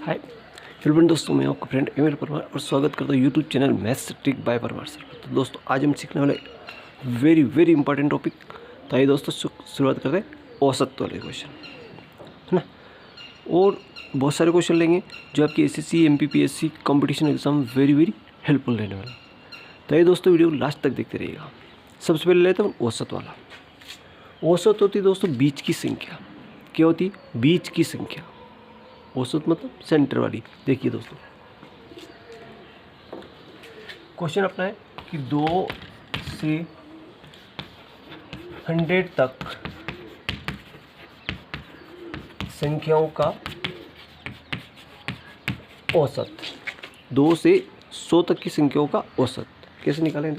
Hi hello दोस्तों, मैं आपका फ्रेंड एमएल परमार और स्वागत करता हूँ YouTube channel maths trick bye Parmar sir. तो दोस्तों आज हम सीखने वाले वेरी इंपॉर्टेंट टॉपिक। तो आइए दोस्तों शुरुआत करते हैं औसत वाले क्वेश्चन, है ना। और बहुत सारे क्वेश्चन लेंगे जो आपकी SSC MPPSC competition exam very helpful रहने वाला। तो आइए दोस्तों वीडियो लास्ट तक देखते रहिएगा। सबसे पहले लेते हैं औसत वाला। औसत होती है दोस्तों बीच की संख्या। क्या होती है? बीच की संख्या। औसत मतलब सेंटर वाली। देखिए दोस्तों, क्वेश्चन अपना है कि 2 से 100 तक संख्याओं का औसत, 2 से 100 तक की संख्याओं का औसत कैसे निकालें?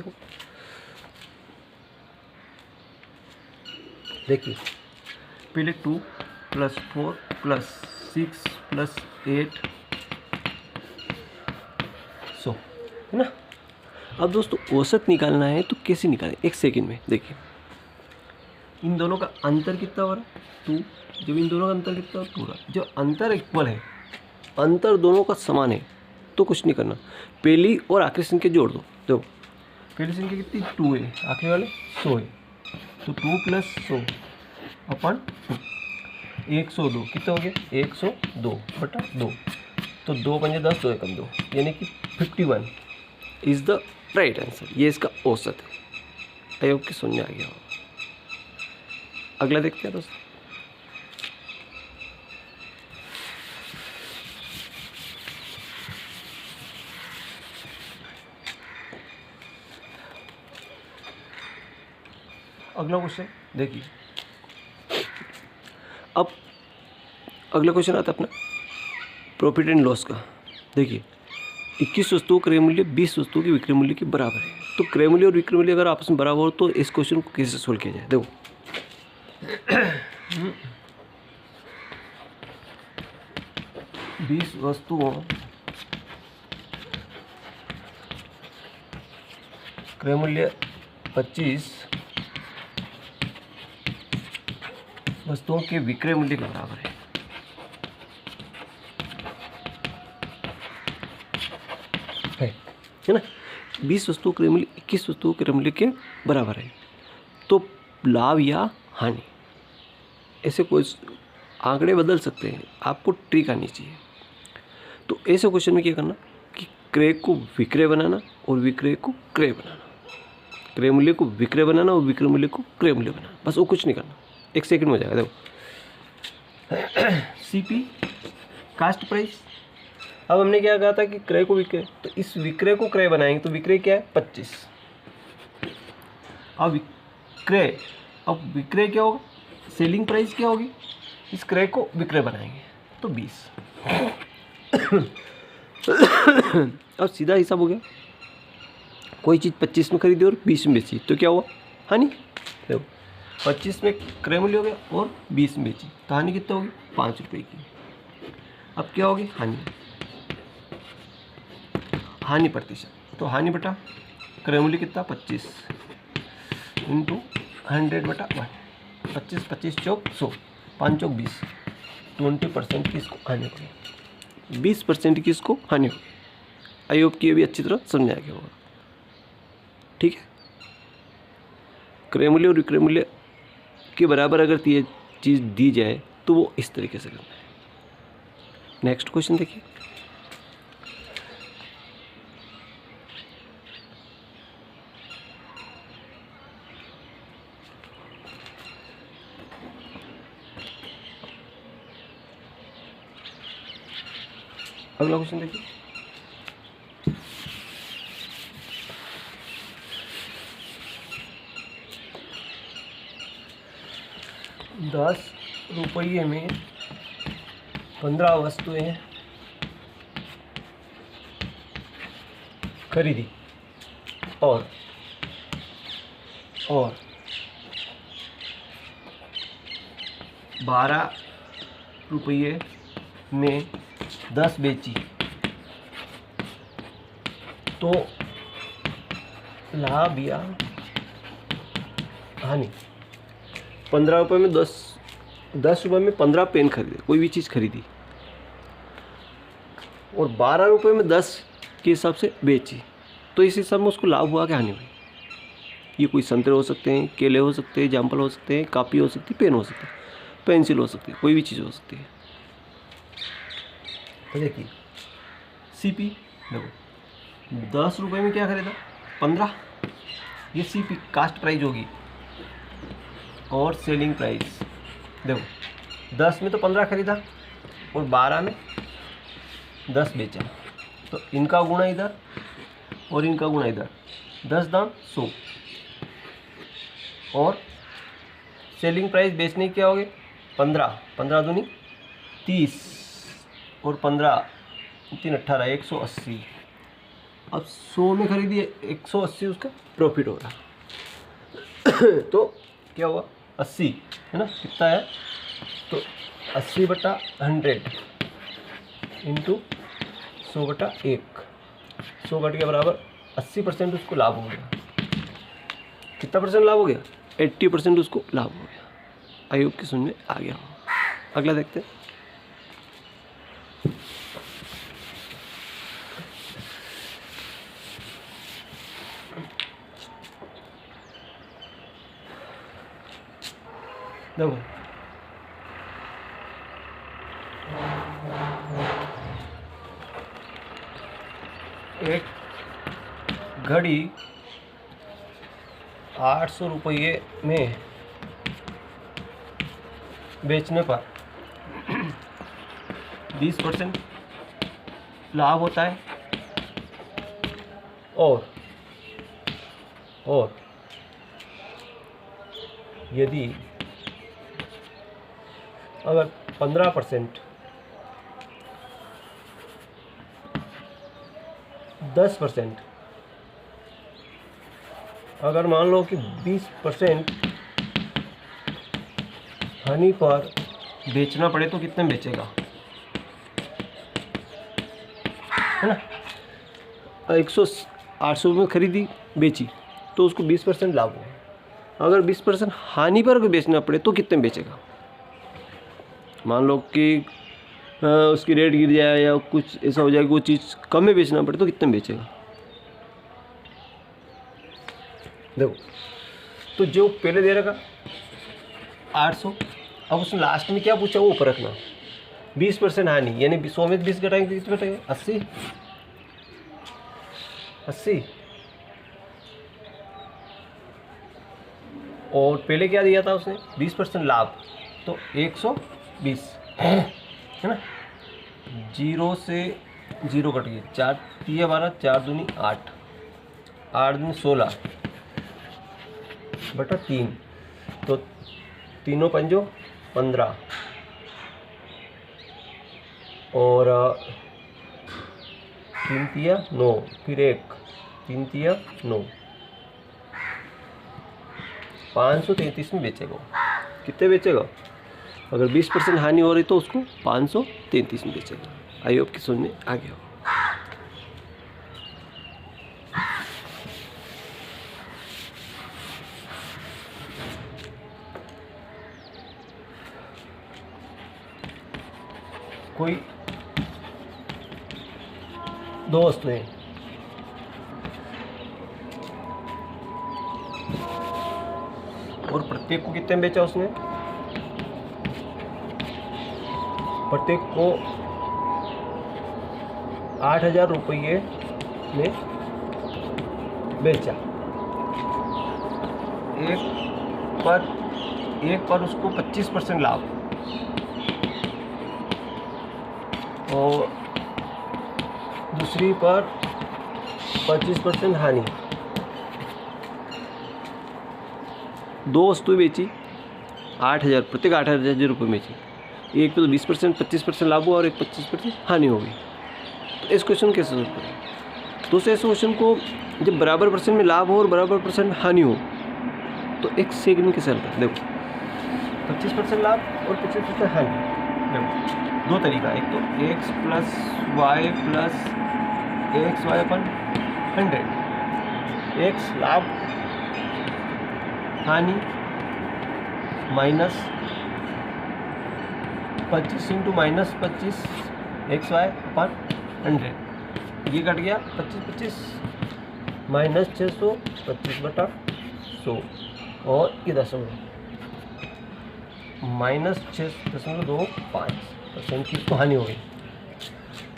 देखिए पहले 2 + 4 + 6 + 8 100, है ना। अब दोस्तों औसत निकालना है तो कैसे निकालें? एक सेकंड में देखिए, इन दोनों का अंतर कितना हो रहा है? 2। जब इन दोनों का अंतर कितना हो रहा है? 2 रहा। जब अंतर इक्वल है, अंतर दोनों का समान है, तो कुछ नहीं करना, पहली और आखिरी संख्या जोड़ दो। देखो पहली संख्या कितनी? 2 है, आखिरी वाले 100 है, तो 2 + 100 अपन 102 कितना हो गया? 102/2। तो 2 × 5 = 10, 2 × 1 = 2, यानी कि 51 इज़ द राइट आंसर। ये इसका औसत है। आई होप कि समझ में आ गया होगा। अगला देखते हैं दोस्तों। अगला क्वेश्चन देखिए, अब अगला क्वेश्चन आता है अपना प्रॉफिट एंड लॉस का। देखिए 21 वस्तुओं क्रय मूल्य 20 वस्तुओं के विक्रय मूल्य के बराबर है। तो क्रय मूल्य और विक्रय मूल्य अगर आपस में बराबर हो तो इस क्वेश्चन को कैसे सोल्व किया जाए? देखो 20 वस्तुओं क्रय मूल्य 25 वस्तुओं के विक्रय मूल्य के बराबर है ना। 20 वस्तुओं क्रय मूल्य 21 वस्तुओं क्रय मूल्य के बराबर है, तो लाभ या हानि, ऐसे कोई आंकड़े बदल सकते हैं। आपको ट्रिक आनी चाहिए। तो ऐसे क्वेश्चन में क्या करना कि क्रय को विक्रय बनाना और विक्रय को क्रय बनाना, क्रय मूल्य को विक्रय बनाना और विक्रय मूल्य को क्रय मूल्य बनाना, बस और कुछ नहीं करना। एक सेकंड में हो जाएगा। देखो सीपी कास्ट प्राइस। अब हमने क्या कहा था कि क्रय को विक्रय, तो इस विक्रय को क्रय बनाएंगे तो विक्रय क्या है? 25। अब विक्रय क्या होगा? सेलिंग प्राइस क्या होगी? इस क्रय को विक्रय बनाएंगे तो 20। अब सीधा हिसाब हो गया। कोई चीज़ 25 में खरीदी और 20 में बेची तो क्या हुआ? हानि। देखो 25 में क्रय मूल्य हो गया और 20 में बेची तो हानि कितना होगी? 5 रुपये की। अब क्या होगी? हानि प्रतिशत। तो हानि बटा क्रय मूल्य कितना? 25 × 100/1। 25 25 चौक 100, 5 चौक 20, 20% की इसको हानि होगी, 20% की इसको हानि होगी। आई होप कि ये भी अच्छी तरह समझ आ गया होगा। ठीक है, क्रय मूल्य और विक्रय मूल्य के बराबर अगर ये चीज़ दी जाए तो वो इस तरीके से करना है। नेक्स्ट क्वेश्चन देखिए, अगला क्वेश्चन देखिए। ₹10 में 15 वस्तुएं खरीदी और ₹12 में 10 बेची तो लाभ या हानि? 15 रुपये में 10 रुपये में 15 पेन खरीदे, कोई भी चीज़ खरीदी और 12 रुपये में 10 के हिसाब से बेची, तो इस हिसाब में उसको लाभ हुआ कि हानि हुई? ये कोई संतरे हो सकते हैं, केले हो सकते हैं, जामफल हो सकते हैं, कापी हो सकती है, पेन हो सकती है, पेंसिल हो सकती है, कोई भी चीज़ हो सकती है। तो देखिए सीपी, देखो 10 रुपये में क्या खरीदा? 15, ये सीपी कास्ट प्राइस होगी। और सेलिंग प्राइस देखो 10 में तो 15 खरीदा और 12 में 10 बेचा, तो इनका गुणा इधर और इनका गुणा इधर, 10 दाम 100। और सेलिंग प्राइस बेचने की क्या हो गए? 15, 15 दूनी 30 और 15 3 18, 180। अब 100 में खरीदी 180 उसका प्रॉफिट हो रहा। तो क्या हुआ? 80 है ना, कितना है? तो 80/100 इंटू 100/1, 100 घट गया बराबर 80% उसको लाभ हो गया। कितना परसेंट लाभ हो गया? 80% उसको लाभ हो गया। आई होप कि समझ में आ गया हो। अगला देखते हैं। देखो एक घड़ी 800 रुपये में बेचने पर 20% लाभ होता है। और यदि अगर 15%, 10%, अगर मान लो कि 20% हानि पर बेचना पड़े तो कितने में बेचेगा? है ना, 800 में खरीदी बेची तो उसको 20% लाभ हो। अगर 20% हानि पर बेचना पड़े तो कितने में बेचेगा? मान लो कि उसकी रेट गिर जाए या कुछ ऐसा हो जाए कि वो चीज़ कम में बेचना पड़े तो कितने में बेचेगा? देखो तो जो पहले दे रखा 800, अब उसने लास्ट में क्या पूछा वो ऊपर रखना, 20% हानि, यानी 100 में 20 घटाएंगे कितने घटाएंगे? 80। और पहले क्या दिया था उसने? 20% लाभ, तो 120 है ना। 0 से 0 कट गए, 4 3 12, 4 दूनी 8, 8 दूनी 16/3, तो तीनों पंजो 15 और 3 तिया 9, फिर 1 3 तिया 9, 533 में बेचेगा। कितने बेचेगा? अगर 20% हानि हो रही तो उसको 533 में बेचेगा। आई होप कि समझ में आ गया हो। कोई दो वस्तुएं और प्रत्येक को कितने में बेचा उसने? प्रत्येक को 8000 रुपये में बेचा। एक पर उसको 25% लाभ और दूसरी पर 25% हानि। दो वस्तुएं बेची 8000, प्रत्येक 8000 रुपये बेची। एक पे तो 20% 25% लाभ हुआ और एक 25% हानि हो गई। तो इस क्वेश्चन कैसे सोल्व करें? दूसरे इस क्वेश्चन को जब बराबर परसेंट में लाभ हो और बराबर परसेंट हानि हो तो एक सेकंड के सेल कर देखो, 25% लाभ और 25% हानि। देखो दो तरीका, एक तो x + y + xy/100, x लाभ हानि -25 × -25 xy/100 100, ये कट गया 25 माइनस 600 25/100 और ये दशमलव माइनस 6.25% की इसको हानि होगी।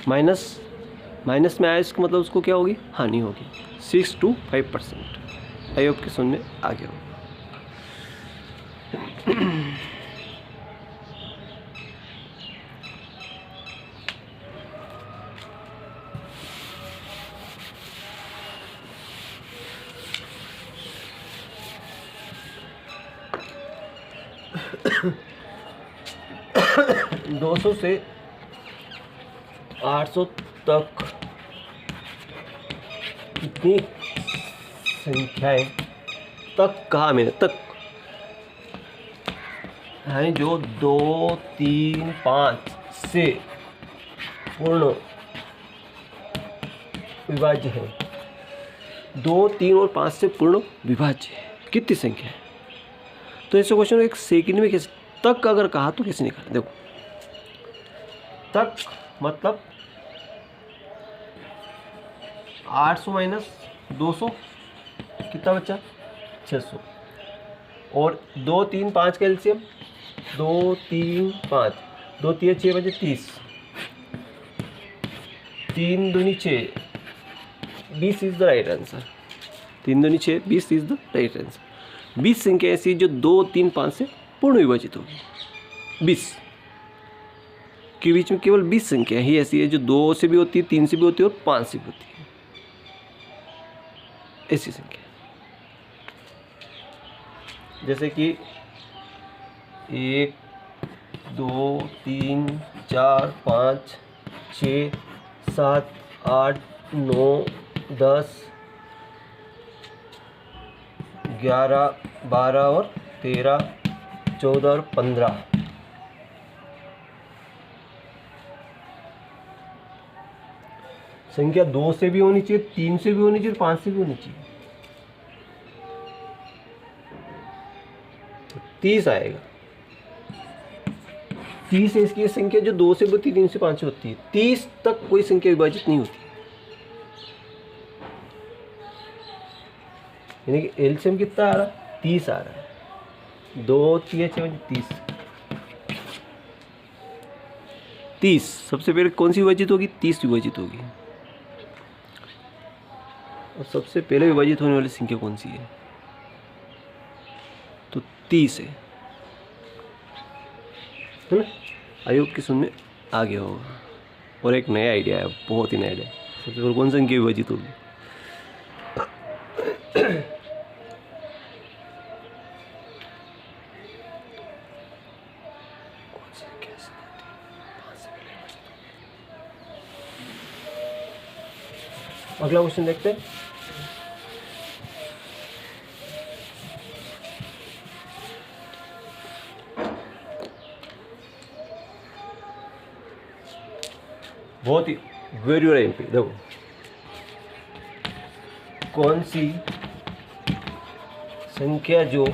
माइनस में आया इसका मतलब उसको क्या होगी, हानि होगी 6 to 5%। आई होप कि समझ में आ गया हो। दो सौ से 800 तक कितनी संख्याएं, तक कहा मैंने, तक हैं जो 2, 3, 5 से पूर्ण विभाज्य है। 2, 3 और 5 से पूर्ण विभाज्य है, कितनी संख्या है। तो ऐसे क्वेश्चन एक सेकंड में कैसे, तक अगर कहा तो कैसे निकालें। देखो तक मतलब 800 माइनस 200 कितना बचा, 600 और 2, 3, 5 का एलसीएम 2, 3, 5, 2, 3, 6 बचे 30, 3 दूनी 6, 20 इज द राइट आंसर। 3 दूनी 6, 20 इज द राइट आंसर। 20 संख्या ऐसी जो 2, 3, 5 से पूर्ण विभाजित होगी। 20 के बीच में केवल 20 संख्या ही ऐसी है जो 2 से भी होती है, 3 से भी होती है और 5 से भी होती है, ऐसी संख्या। जैसे कि 1, 2, 3, 4, 5, 6, 7, 8, 9, 10, 11, 12 और 13, 14 और 15। संख्या 2 से भी होनी चाहिए, 3 से भी होनी चाहिए, 5 से भी होनी चाहिए। 30 आएगा। 30 है इसकी संख्या जो 2 से भी होती है, 3 से 5 से होती है। 30 तक कोई संख्या विभाजित नहीं होती, यानी कि एलसीएम कितना आ रहा है, 30 आ रहा है। 2, 3, 6, 30। 30 सबसे पहले कौन सी विभाजित होगी, 30 विभाजित होगी। और सबसे पहले विभाजित होने वाली संख्या कौन सी है, तो 30 है ना। आयोग की सुन में आ गया होगा। और एक नया आइडिया है, बहुत ही नया आइडिया। सबसे पहले कौन सी संख्या विभाजित होगी, अगला क्वेश्चन देखते हैं। बहुत ही वेरी वेरी इंपॉर्टेंट। देखो कौन सी संख्या जो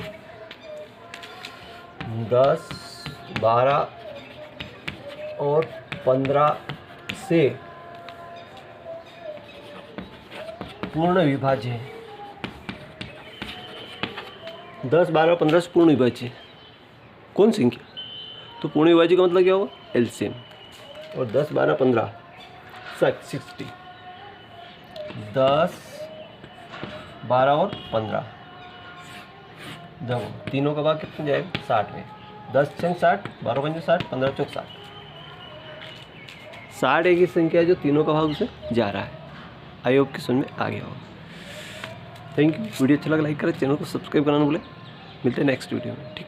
10, 12 और 15 से पूर्ण विभाज्य है। 10, 12, 15 से पूर्ण विभाज्य है कौन संख्या, तो पूर्ण विभाज्य का मतलब क्या होगा, एलसीएम। और 10, 12, 15 60। 10, 12 और 15 देखो तीनों का भाग कितने जाएगा, 60 में। 10 छंग 60, 12 पंजे 60, 15 चौक 60। 60 एक ही संख्या है जो तीनों का भाग उसे जा रहा है। आई होप की समझ में आ गया होगा। Thank you. वीडियो अच्छा लगा लाइक करें, चैनल को सब्सक्राइब करना ना भूलें। मिलते हैं नेक्स्ट वीडियो में, ठीक।